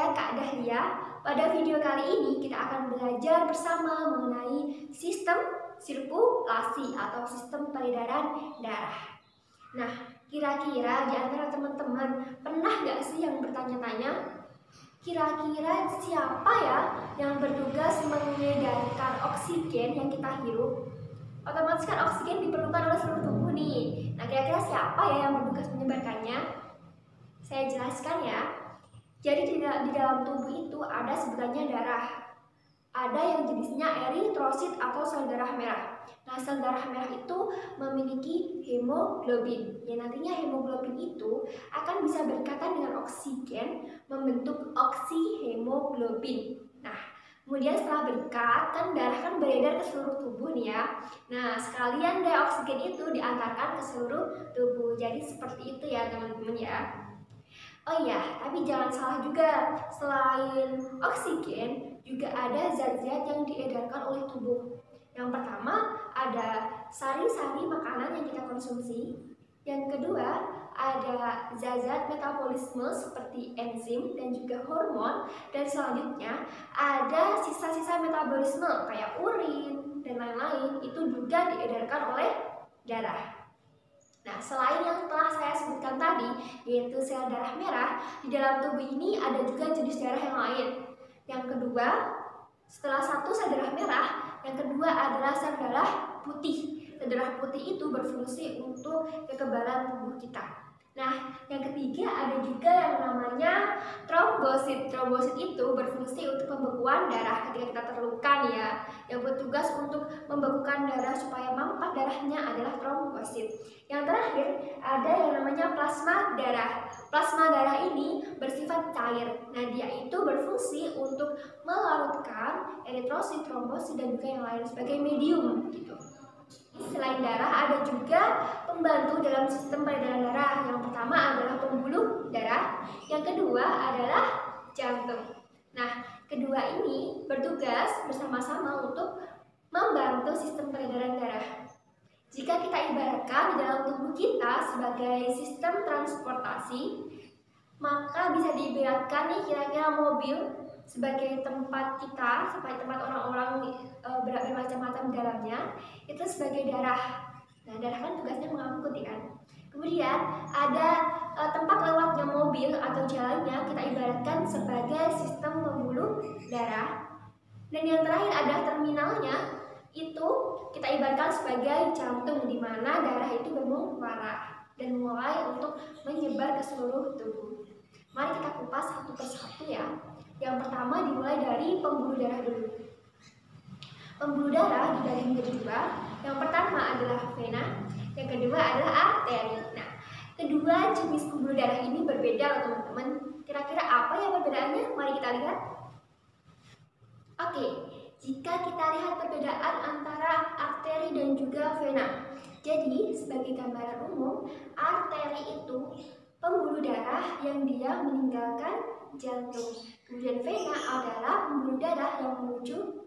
saya Kak Dahlia. Pada video kali ini kita akan belajar bersama mengenai sistem sirkulasi atau sistem peredaran darah. Nah, kira-kira di antara teman-teman pernah nggak sih yang bertanya-tanya, kira-kira siapa ya yang bertugas mengedarkan oksigen yang kita hirup? Otomatis kan oksigen diperlukan oleh seluruh tubuh nih. Nah, kira-kira siapa ya yang bertugas menyebarkannya? Saya jelaskan ya. Jadi di dalam tubuh itu ada sebenarnya darah. Ada yang jenisnya eritrosit atau sel darah merah. Nah, sel darah merah itu memiliki hemoglobin. Ya, nantinya hemoglobin itu akan bisa berikatan dengan oksigen membentuk oksihemoglobin. Nah, kemudian setelah berikat, kan darah kan beredar ke seluruh tubuh nih ya. Nah, sekalian deh oksigen itu diantarkan ke seluruh tubuh. Jadi seperti itu ya teman-teman ya. Oh iya, tapi jangan salah juga. Selain oksigen, juga ada zat-zat yang diedarkan oleh tubuh. Yang pertama, ada sari-sari makanan yang kita konsumsi. Yang kedua, ada zat-zat metabolisme seperti enzim dan juga hormon. Dan selanjutnya, ada sisa-sisa metabolisme kayak urin dan lain-lain. Itu juga diedarkan oleh darah. Nah, selain yang telah saya sebutkan tadi, yaitu sel darah merah, di dalam tubuh ini ada juga jenis darah yang lain. Yang kedua, setelah satu sel darah merah, yang kedua adalah sel darah putih. Sel darah putih itu berfungsi untuk kekebalan tubuh kita. Nah, yang ketiga ada juga yang namanya trombosit. Trombosit itu berfungsi untuk pembekuan darah ketika kita terluka nih ya. Yang bertugas untuk membekukan darah supaya mampat darahnya adalah trombosit. Yang terakhir ada yang namanya plasma darah. Plasma darah ini bersifat cair. Nah, dia itu berfungsi untuk melarutkan eritrosit, trombosit dan juga yang lain sebagai medium gitu. Selain darah ada juga pembantu dalam sistem peredaran darah. Yang pertama adalah pembuluh darah, yang kedua adalah jantung. Nah, kedua ini bertugas bersama-sama untuk membantu sistem peredaran darah. Jika kita ibaratkan di dalam tubuh kita sebagai sistem transportasi, maka bisa diibaratkan nih kira-kira mobil sebagai tempat kita, sebagai tempat orang-orang bermacam-macam di dalamnya, itu sebagai darah. Nah, darah kan tugasnya mengangkut ya kan. Kemudian ada tempat lewatnya mobil atau jalannya kita ibaratkan sebagai sistem pembuluh darah. Dan yang terakhir ada terminalnya, itu kita ibaratkan sebagai jantung, di mana darah itu bermuara dan mulai untuk menyebar ke seluruh tubuh. Mari kita kupas satu persatu ya. Yang pertama dimulai dari pembuluh darah dulu. Pembuluh darah dibagi menjadi dua. Yang pertama adalah vena, yang kedua adalah arteri. Nah, kedua jenis pembuluh darah ini berbeda loh teman-teman. Kira-kira apa ya perbedaannya? Mari kita lihat. Oke, jika kita lihat perbedaan antara arteri dan juga vena. Jadi, sebagai gambaran umum, arteri itu pembuluh darah yang dia meninggalkan jantung. Kemudian vena adalah pembuluh darah yang menuju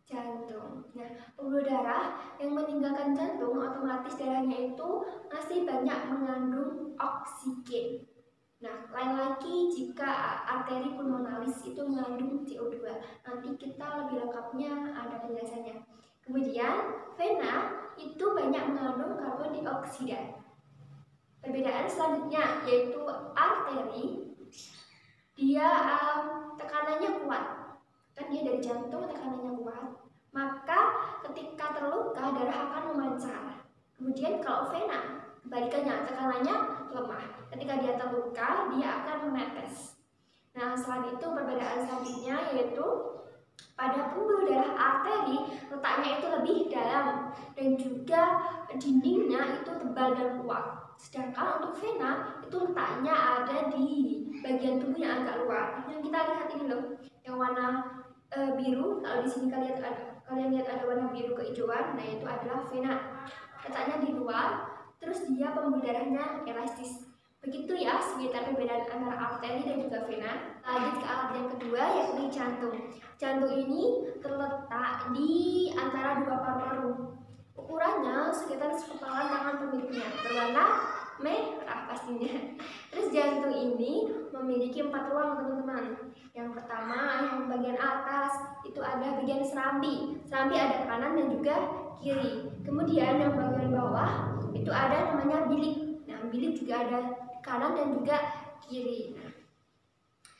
jantung. Nah, pembuluh darah yang meninggalkan jantung otomatis darahnya itu masih banyak mengandung oksigen. Nah, lain lagi jika arteri pulmonalis itu mengandung CO2. Nanti kita lebih lengkapnya ada penjelasannya. Kemudian vena itu banyak mengandung karbon dioksida. Perbedaan selanjutnya yaitu arteri, dia tekanannya kuat, kan dia dari jantung tekanannya kuat, maka ketika terluka darah akan memancar. Kemudian kalau vena kebalikannya, tekanannya lemah, ketika dia terluka dia akan menetes. Nah, selain itu perbedaan selanjutnya yaitu pada pembuluh darah arteri letaknya itu lebih dalam dan juga dindingnya itu tebal dan kuat. Sedangkan untuk vena itu letaknya ada di bagian tubuh yang agak luar. Yang kita lihat ini loh, yang warna biru. Kalau di sini kalian lihat ada warna biru kehijauan, nah itu adalah vena. Letaknya di luar, terus dia pembuluh darahnya elastis. Begitu ya sekitar perbedaan antara arteri dan juga vena. Lanjut ke alat yang kedua yakni jantung. Jantung ini terletak di antara dua paru-paru. Ukurannya sekitar sekepalan tangan pemiliknya, berwarna merah pastinya. Terus jantung ini memiliki 4 ruang teman-teman. Yang pertama yang bagian atas itu ada bagian serambi. Serambi ada kanan dan juga kiri. Kemudian yang bagian bawah itu ada namanya bilik. Nah, bilik juga ada kanan dan juga kiri. Nah,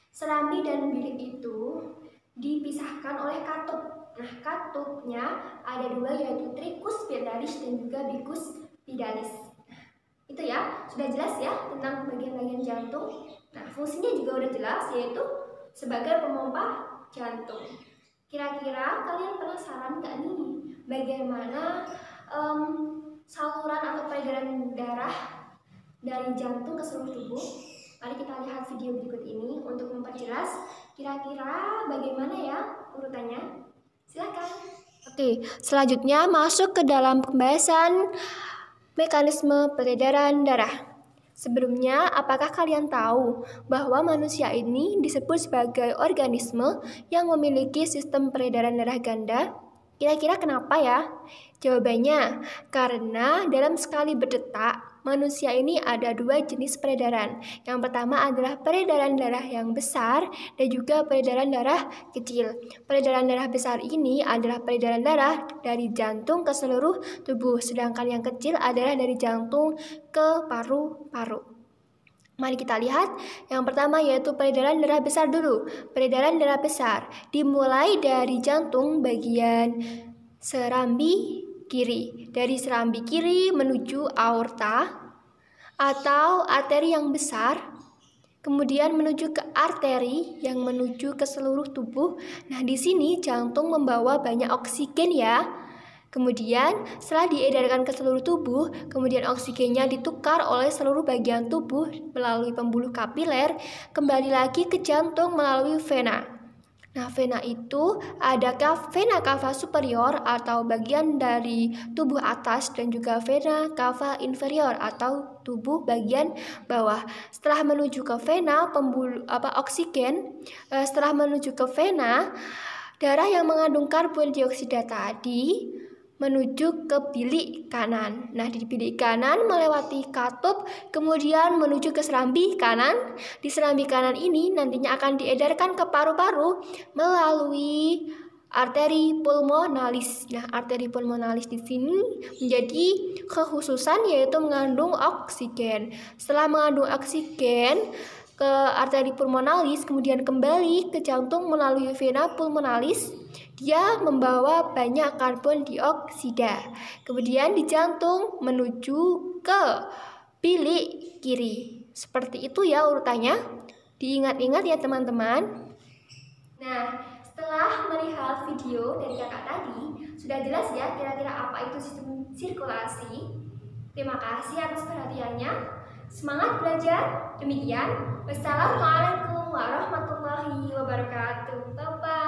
serambi dan bilik itu dipisahkan oleh katup. Nah, katupnya ada 2 yaitu tricus pidalis dan juga bicus pidalis. Itu ya, sudah jelas ya tentang bagian-bagian jantung. Nah, fungsinya juga udah jelas yaitu sebagai pemompa jantung. Kira-kira kalian penasaran nggak nih bagaimana saluran atau peredaran darah dari jantung ke seluruh tubuh? Mari kita lihat video berikut ini untuk memperjelas kira-kira bagaimana ya urutannya. Silakan. Oke, selanjutnya masuk ke dalam pembahasan mekanisme peredaran darah. Sebelumnya, apakah kalian tahu bahwa manusia ini disebut sebagai organisme yang memiliki sistem peredaran darah ganda? Kira-kira kenapa ya? Jawabannya, karena dalam sekali berdetak, manusia ini ada 2 jenis peredaran. Yang pertama adalah peredaran darah yang besar dan juga peredaran darah kecil. Peredaran darah besar ini adalah peredaran darah dari jantung ke seluruh tubuh, sedangkan yang kecil adalah dari jantung ke paru-paru. Mari kita lihat. Yang pertama yaitu peredaran darah besar dulu. Peredaran darah besar dimulai dari jantung bagian serambi kiri. Dari serambi kiri menuju aorta atau arteri yang besar, kemudian menuju ke arteri yang menuju ke seluruh tubuh. Nah, di sini jantung membawa banyak oksigen ya. Kemudian setelah diedarkan ke seluruh tubuh, kemudian oksigennya ditukar oleh seluruh bagian tubuh melalui pembuluh kapiler, kembali lagi ke jantung melalui vena. Nah, vena itu ada vena cava superior atau bagian dari tubuh atas dan juga vena cava inferior atau tubuh bagian bawah. Setelah menuju ke vena setelah menuju ke vena, darah yang mengandung karbon dioksida tadi menuju ke bilik kanan. Nah, di bilik kanan melewati katup, kemudian menuju ke serambi kanan. Di serambi kanan ini nantinya akan diedarkan ke paru-paru melalui arteri pulmonalis. Nah, arteri pulmonalis di sini menjadi kekhususan yaitu mengandung oksigen. Setelah mengandung oksigen ke arteri pulmonalis, kemudian kembali ke jantung melalui vena pulmonalis. Dia membawa banyak karbon dioksida. Kemudian di jantung menuju ke bilik kiri. Seperti itu ya urutannya. Diingat-ingat ya teman-teman. Nah, setelah melihat video dari kakak tadi, sudah jelas ya kira-kira apa itu sistem sirkulasi. Terima kasih atas perhatiannya. Semangat belajar. Demikian. Wassalamualaikum warahmatullahi wabarakatuh. Bye-bye.